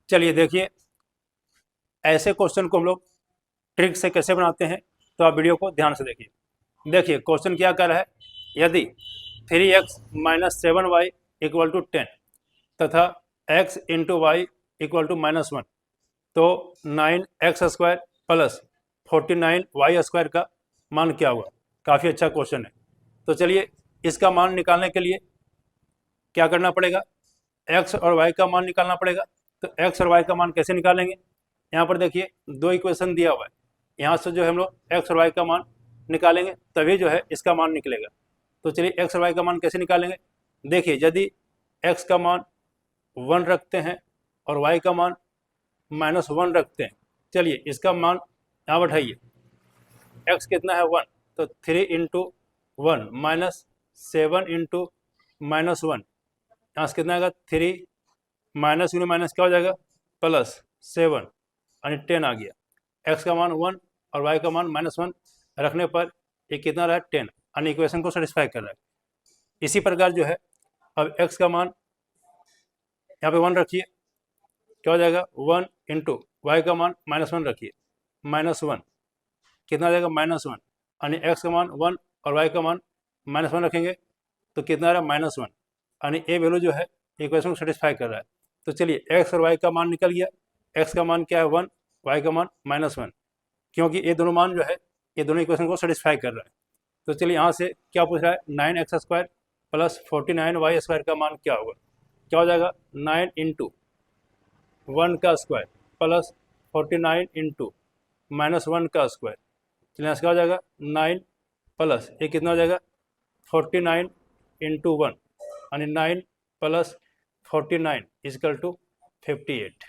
चलिए देखिए, ऐसे क्वेश्चन को हम लोग ट्रिक से कैसे बनाते हैं, तो आप वीडियो को ध्यान से देखिए। देखिए क्वेश्चन क्या कर रहा है, यदि 3x minus 7y equal to 10 तथा x into y equal to -1, तो 9x square plus 49y square का मान क्या होगा। काफ़ी अच्छा क्वेश्चन है। तो चलिए इसका मान निकालने के लिए क्या करना पड़ेगा, x और y का मान निकालना पड़ेगा। तो x और y का मान कैसे निकालेंगे, यहाँ पर देखिए दो इक्वेशन दिया हुआ है, यहाँ से जो है हम लोग x और y का मान निकालेंगे, तभी जो है इसका मान निकलेगा। तो चलिए x और y का मान कैसे निकालेंगे। देखिए यदि x का मान 1 रखते हैं और y का मान -1 रखते हैं, चलिए इसका मान यहाँ बैठाइए। x कितना है 1, तो 3 इंटू 1 माइनस 7 इंटू -1, यहाँ से कितना आएगा 3 माइनस में माइनस क्या हो जाएगा +7 यानी 10 आ गया। x का मान 1 और y का मान -1 रखने पर ये कितना रहा 10, यानी इक्वेशन को सेटिस्फाई कर रहा है। इसी प्रकार जो है अब x का मान यहाँ पे 1 रखिए, क्या हो जाएगा 1 इंटू वाई का मान -1 रखिए, -1 कितना आ जाएगा -1, यानी x का मान 1 और y का मान -1 रखेंगे तो कितना आ रहा है -1, यानी ए वैल्यू जो है इक्वेशन को सेटिस्फाई कर रहा है। तो चलिए x और y का मान निकल गया, x का मान क्या है 1, y का मान -1, क्योंकि ये दोनों मान जो है ये दोनों इक्वेशन को सेटिस्फाई कर रहा है। तो चलिए यहाँ से क्या पूछ रहा है, 9x square plus 49y square का मान क्या होगा। क्या हो जाएगा 9 इंटू 1 का स्क्वायर प्लस 49 इंटू -1 का स्क्वायर, चलिए क्या हो जाएगा 9 प्लस ये कितना हो जाएगा 49 इंटू 1, यानी 9 प्लस 49 इजकल टू 58।